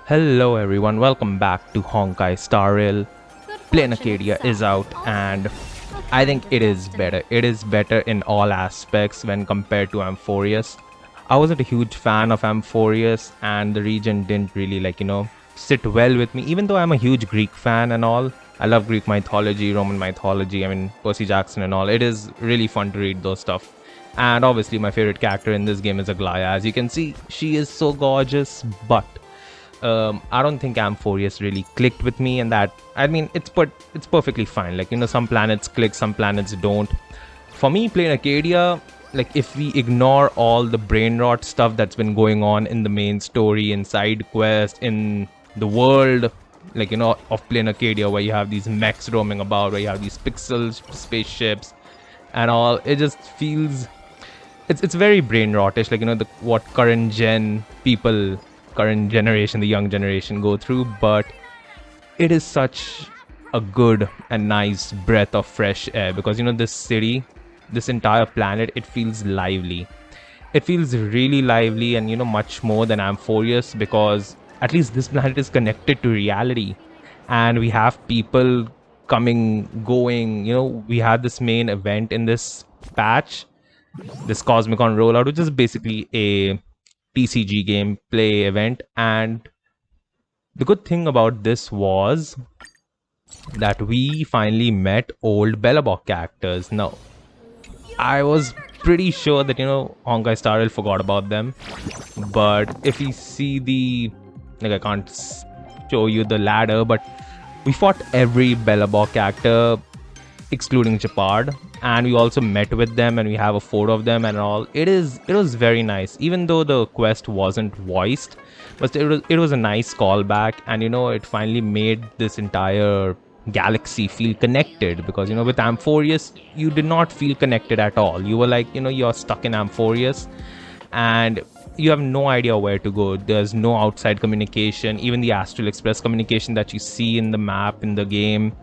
Hello everyone, welcome back to Honkai Star Rail. Planarcadia is out and I think it is better. It is better in all aspects when compared to Amphoreus. I wasn't a huge fan of Amphoreus and the region didn't really sit well with me, even though I'm a huge Greek fan and all. I love Greek mythology, Roman mythology, Percy Jackson and all. It is really fun to read those stuff. And obviously my favorite character in this game is Aglaya. As you can see, she is so gorgeous, but I don't think Amphoreus really clicked with me, and that it's perfectly fine. Some planets click, some planets don't. For me, playing Arcadia, if we ignore all the brain rot stuff that's been going on in the main story, in side quest, in the world, of playing Arcadia, where you have these mechs roaming about, where you have these pixels, spaceships, and all, it just feels it's very brain rotish, what current generation, the young generation go through, but it is such a good and nice breath of fresh air because this city, this entire planet, it feels lively. It feels really lively and much more than Amphoreus, because at least this planet is connected to reality and we have people coming, going. We had this main event in this patch, this Cosmicon rollout, which is basically a TCG gameplay event. And the good thing about this was that we finally met old Bellabok characters. Now, I was pretty sure that, Honkai Star Rail forgot about them. But if you see I can't show you the ladder, but we fought every Bellabok character excluding Chapard, and we also met with them and we have a photo of them and all. It was very nice, even though the quest wasn't voiced, but it was a nice callback, and it finally made this entire galaxy feel connected, because with Amphoreus you did not feel connected at all. You were like, you're stuck in Amphoreus and you have no idea where to go. There's no outside communication. Even the Astral Express communication that you see in the map in the game,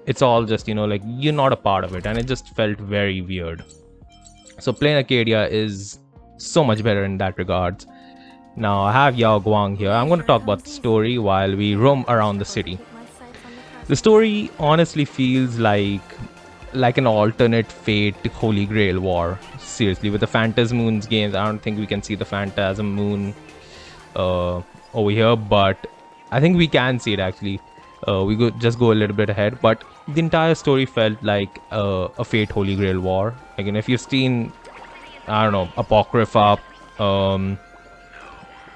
it's all just you're not a part of it, and it just felt very weird. So playing Arcadia is so much better in that regards. Now I have Yao Guang here. I'm going to talk about the story while we roam around the city. The story honestly feels like an alternate fate to Holy Grail War. Seriously, with the Phantasm Moons games, I don't think we can see the Phantasm Moon over here, but I think we can see it actually. We could just go a little bit ahead, but the entire story felt like a Fate Holy Grail War. Again, if you've seen, I don't know, Apocrypha,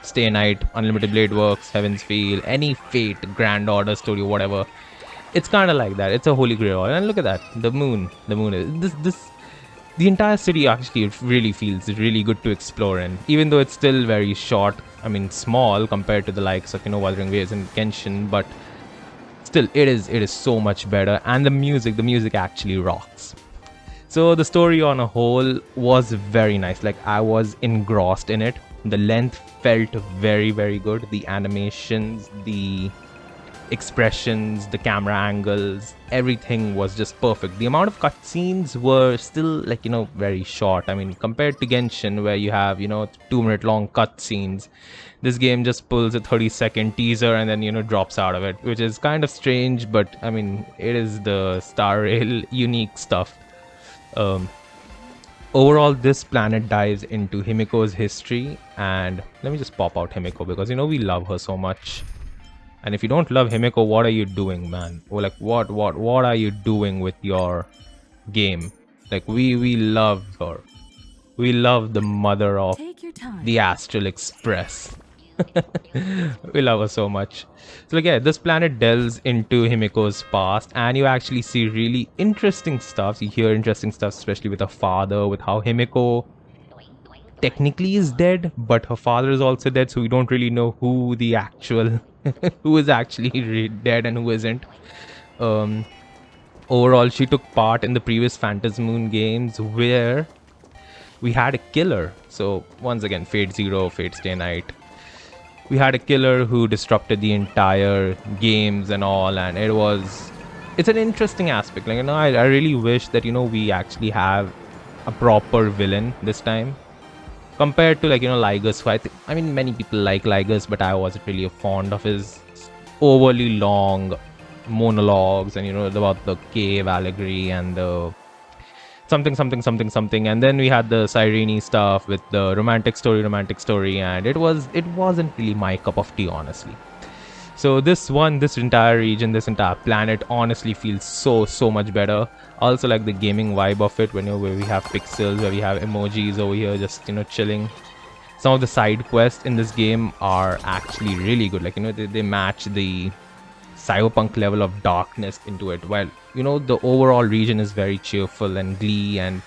Stay Night, Unlimited Blade Works, Heaven's Feel, any Fate, Grand Order story, whatever, it's kind of like that. It's a Holy Grail War. And look at that, the moon is the entire city actually really feels really good to explore in, even though it's still very short. Small compared to the likes of Wuthering Waves and Genshin, but still it is so much better, and the music actually rocks. So the story on a whole was very nice. I was engrossed in it. The length felt very, very good. The animations, the expressions, the camera angles, everything was just perfect. The amount of cutscenes were still very short. Compared to Genshin, where you have 2-minute long cutscenes, this game just pulls a 30-second teaser and then drops out of it, which is kind of strange, but it is the Star Rail unique stuff. Overall, this planet dives into Himiko's history, and let me just pop out Himiko, because we love her so much. And if you don't love Himiko, what are you doing, man? Or what are you doing with your game? We love her. We love the mother of the Astral Express. We love her so much. So yeah, this planet delves into Himiko's past, and you actually see really interesting stuff. You hear interesting stuff, especially with her father, with how Himiko technically is dead, but her father is also dead, so we don't really know who the actual who is actually dead and who isn't. Overall, she took part in the previous Phantasm Moon games where we had a killer. So once again, Fate Zero, Fate Stay Night, we had a killer who disrupted the entire games and all, and it's an interesting aspect. I really wish that we actually have a proper villain this time. compared to, like, Ligus, who I mean, many people like Ligus, but I wasn't really fond of his overly long monologues and, about the cave allegory and the something, and then we had the Cyrene stuff with the romantic story, and it wasn't really my cup of tea, honestly. So this entire region, this entire planet honestly feels so much better. I also like the gaming vibe of it, when where we have pixels, where we have emojis over here just chilling. Some of the side quests in this game are actually really good, like they match the cyberpunk level of darkness into it, while the overall region is very cheerful and glee and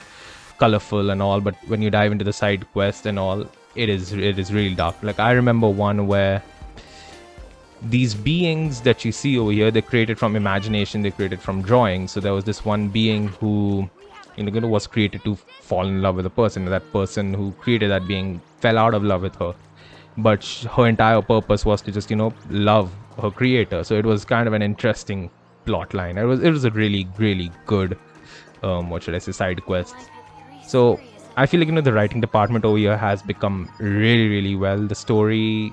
colorful and all, but when you dive into the side quest and all, it is really dark. Like, I remember one where these beings that you see over here, they're created from imagination, they're created from drawing. So there was this one being who was created to fall in love with a person, and that person who created that being fell out of love with her, but her entire purpose was to just love her creator. So it was kind of an interesting plot line. It was a really good what should I say, side quest. So I feel like the writing department over here has become really well. The story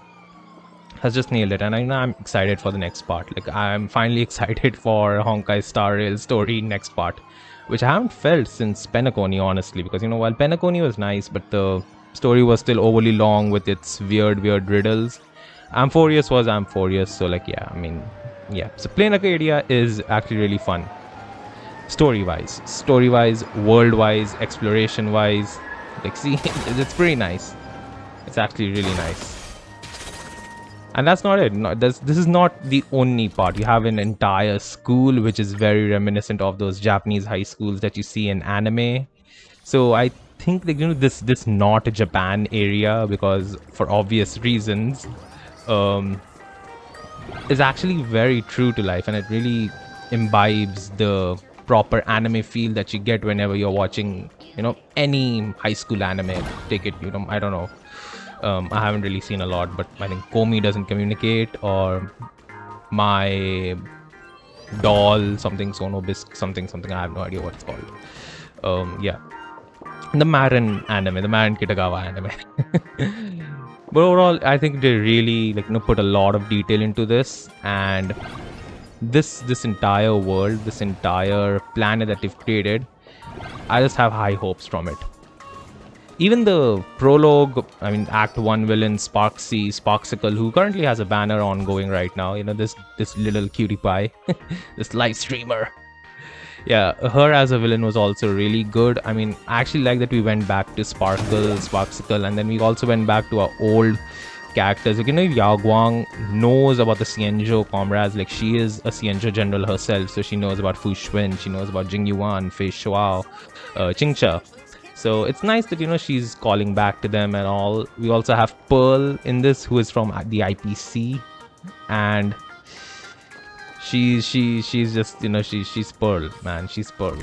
has just nailed it, and I'm excited for the next part. Like, I'm finally excited for Honkai Star Rail story next part, which I haven't felt since Penacony, honestly, because while Penacony was nice, but the story was still overly long with its weird riddles. Amphoreus was Amphoreus, so like, yeah, I mean, yeah. So Planarcadia is actually really fun. Story-wise, world-wise, exploration-wise. Like, see, it's pretty nice. It's actually really nice. And that's not it. This is not the only part. You have an entire school which is very reminiscent of those Japanese high schools that you see in anime. So I think that this not Japan area, because for obvious reasons, is actually very true to life, and it really imbibes the proper anime feel that you get whenever you're watching any high school anime. Take it, I don't know. I haven't really seen a lot, but I think Komi doesn't communicate, or my doll something, Sonobisk something. I have no idea what it's called. Yeah, the Marin anime, the Marin Kitagawa anime. But overall, I think they really put a lot of detail into this, and this entire world, this entire planet that they've created, I just have high hopes from it. Even the prologue, I mean, Act 1 villain Sparksicle, who currently has a banner ongoing right now, this little cutie pie, this live streamer. Yeah, her as a villain was also really good. I mean, I actually like that we went back to Sparksicle, and then we also went back to our old characters. Like, Yao Guang knows about the Xianzhou comrades. Like, she is a Xianzhou general herself, so she knows about Fu Xuan, she knows about Jing Yuan, Fei Shuao, Qingcha. So it's nice that she's calling back to them and all. We also have Pearl in this, who is from the IPC, and she's just she's Pearl, man. She's Pearl.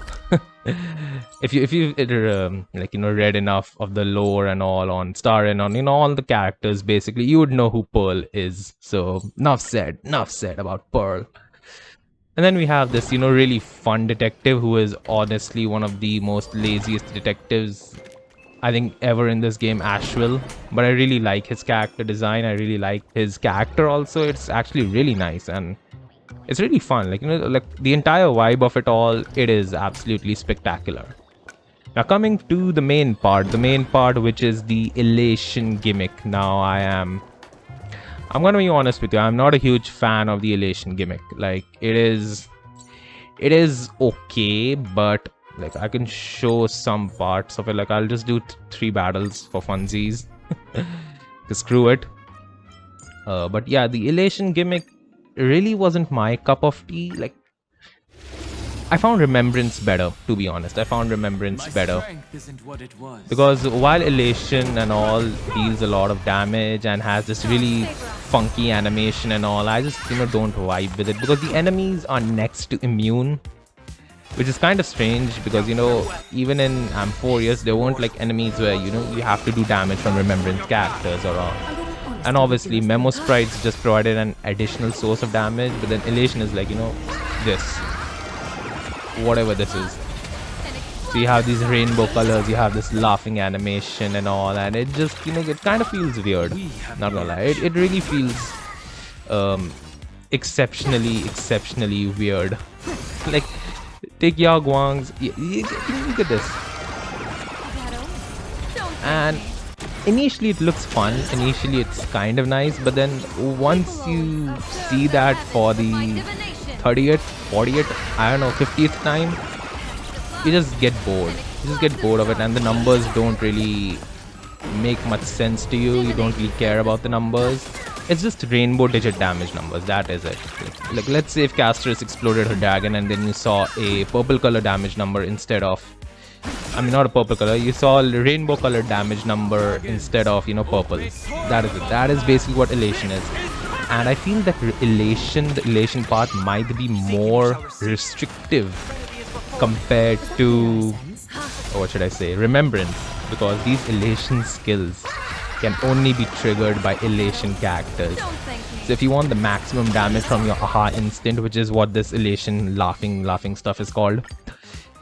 if you read enough of the lore and all on Star and on all the characters, basically you would know who Pearl is. So enough said about Pearl. And then we have this, really fun detective who is honestly one of the most laziest detectives I think ever in this game, Ashwell. But I really like his character design. I really like his character also. It's actually really nice, and it's really fun. Like, the entire vibe of it all, it is absolutely spectacular. Now, coming to the main part, which is the elation gimmick. Now, I'm gonna be honest with you, I'm not a huge fan of the elation gimmick. Like, it is okay, but like, I can show some parts of it. Like, I'll just do 3 battles for funsies. Screw it. But yeah, the elation gimmick really wasn't my cup of tea. Like, I found Remembrance better, to be honest. I found Remembrance better. Because while Elation and all deals a lot of damage and has this really funky animation and all, I just, don't vibe with it. Because the enemies are next to immune. Which is kind of strange because, even in Amphoreus, there weren't like enemies where, you have to do damage from Remembrance characters or all. And obviously, Memo Sprites just provided an additional source of damage. But then Elation is like, this. Whatever this is. So you have these rainbow colors, you have this laughing animation and all, and it just, it kind of feels weird. Not gonna lie, it really feels exceptionally weird. Like, take Yao Guang's, look at this. And initially it looks fun, initially it's kind of nice, but then once you see that for the 30th, 40th, I don't know, 50th time, you just get bored. You just get bored of it, and the numbers don't really make much sense to you. You don't really care about the numbers. It's just rainbow digit damage numbers, that is it. Like, let's say if Castress exploded her dragon and then you saw a purple color damage number instead of, I mean, not a purple color, you saw a rainbow colored damage number instead of, purple. That is it. That is basically what elation is. And I feel that the elation part might be more restrictive compared to, what should I say, remembrance, because these elation skills can only be triggered by elation characters. So if you want the maximum damage from your aha instant, which is what this elation laughing stuff is called,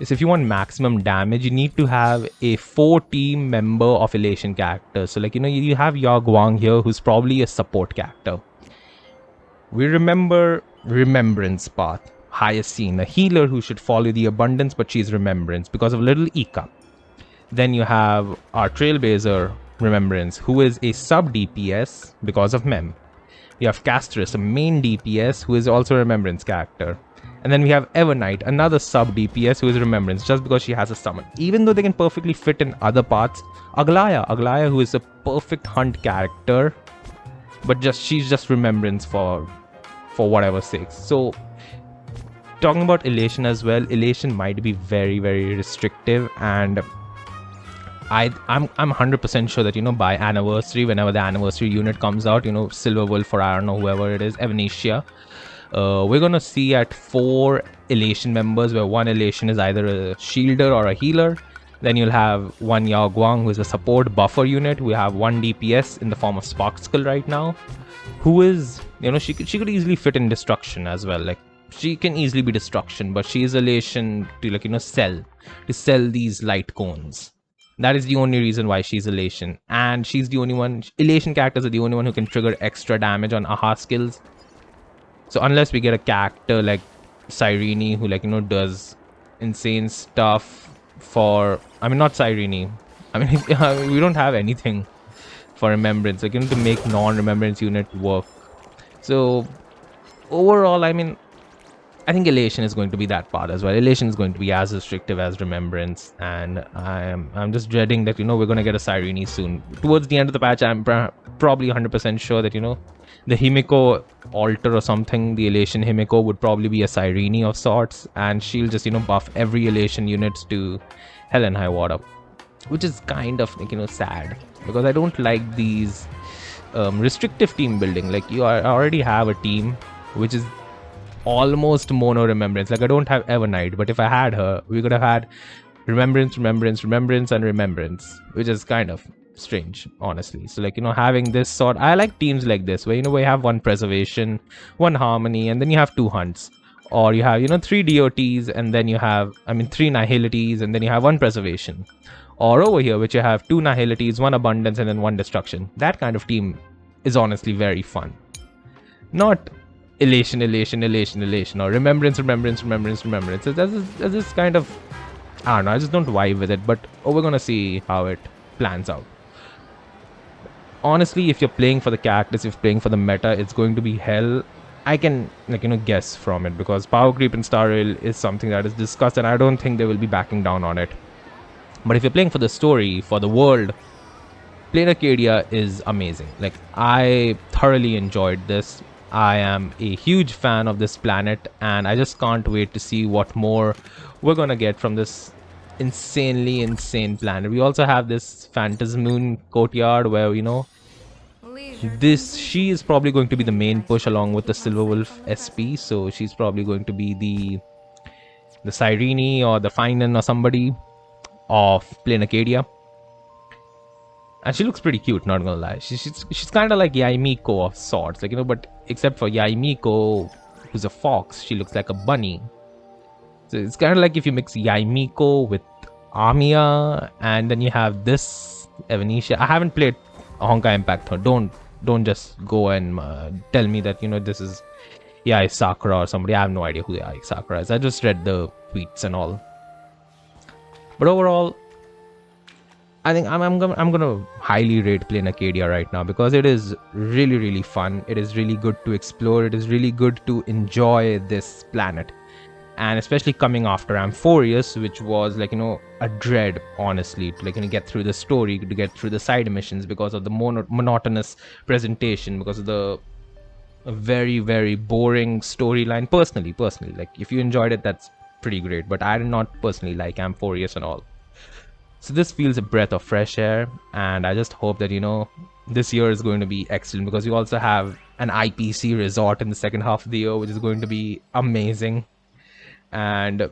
is if you want maximum damage, you need to have a 4-team member of elation characters. So like, you have Yao Guang here, who's probably a support character. We remember remembrance path. Hyacinth, a healer who should follow the abundance, but she's remembrance because of little Ika. Then you have our trailblazer remembrance, who is a sub DPS because of Mem. You have Castress, a main DPS who is also a remembrance character. And then we have Evernight, another sub DPS who is remembrance just because she has a summon. Even though they can perfectly fit in other parts. Aglaya who is a perfect hunt character, but she's just remembrance for whatever sakes. So talking about elation as well, elation might be very restrictive, and I'm 100% sure that by anniversary, whenever the anniversary unit comes out, Silver Wolf or I don't know, whoever it is, Evanesia, we're gonna see at 4 elation members, where 1 elation is either a shielder or a healer. Then you'll have 1 Yao Guang, who is a support buffer unit. We have 1 DPS in the form of Sparkskull right now, who is, she could easily fit in destruction as well. Like, she can easily be destruction, but she is elation to sell these light cones. That is the only reason why she's elation, and she's the only one. Elation characters are the only one who can trigger extra damage on aha skills. So unless we get a character like Cyrene, who does insane stuff for, I mean, not Cyrene, I mean, we don't have anything for remembrance, like, to make non-remembrance unit work. So overall, I mean, I think elation is going to be that part as well. Elation is going to be as restrictive as remembrance, and I'm just dreading that we're going to get a Cyrene soon. Towards the end of the patch, I'm probably 100% sure that the Himiko altar or something, the elation Himiko, would probably be a Cyrene of sorts, and she'll just buff every elation units to hell and high water, which is kind of sad, because I don't like these restrictive team building. Like, I already have a team which is almost mono remembrance. Like, I don't have Evernight, but if I had her, we could have had remembrance, and remembrance, which is kind of strange, honestly. So like, having this sort, I like teams like this, where we have 1 preservation, 1 harmony, and then you have 2 hunts, or you have 3 DOTs, and then you have 3 nihilities, and then you have 1 preservation, or over here, which you have 2 nihilities, 1 abundance, and then 1 destruction. That kind of team is honestly very fun. Not elation, or remembrance. That's just kind of, I don't know, I just don't vibe with it, but we're gonna see how it plans out. Honestly, if you're playing for the characters, if you're playing for the meta, it's going to be hell. I can guess from it, because power creep in Star Rail is something that is discussed, and I don't think they will be backing down on it. But if you're playing for the story, for the world, Planarcadia is amazing. Like, I thoroughly enjoyed this. I am a huge fan of this planet, and I just can't wait to see what more we're gonna get from this insanely insane planet. We also have this Phantasmoon courtyard, where she is probably going to be the main push along with the Silver Wolf SP. So she's probably going to be the Cyrene or the Finan or somebody of Planarcadia. And she looks pretty cute, not gonna lie. She's kind of like Yaimiko of sorts, like, but except for Yaimiko, who's a fox, she looks like a bunny. So it's kind of like if you mix Yaimiko with Armia, and then you have this Evanesia. I haven't played Honkai Impact Third. Don't just go and tell me that this is Yai Sakura or somebody. I have no idea who Yai Sakura is. I just read the tweets and all. But overall, I think I'm gonna highly rate Planarcadia right now because it is really really fun. It is really good to explore. It is really good to enjoy this planet, and especially coming after Amphoreus, which was like a dread, honestly, to get through the story, to get through the side missions because of the monotonous presentation, because of the very very boring storyline. Personally, like if you enjoyed it, that's pretty great. But I did not personally like Amphoreus and all. So this feels a breath of fresh air, and I just hope that this year is going to be excellent because you also have an IPC resort in the second half of the year, which is going to be amazing. And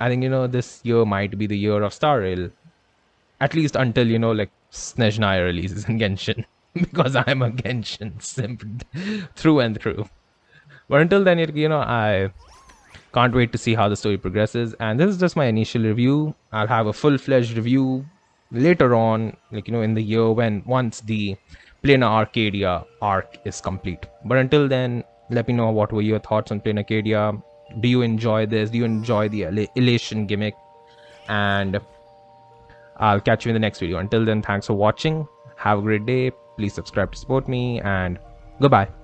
I think this year might be the year of Star Rail, at least until like Snezhnaya releases in Genshin, because I'm a Genshin simp through and through. But until then, I can't wait to see how the story progresses. And this is just my initial review. I'll have a full-fledged review later on, in the year once the Planarcadia arc is complete. But until then, let me know what were your thoughts on Planarcadia. Do you enjoy this? Do you enjoy the elation gimmick? And I'll catch you in the next video. Until then, thanks for watching. Have a great day. Please subscribe to support me, and goodbye.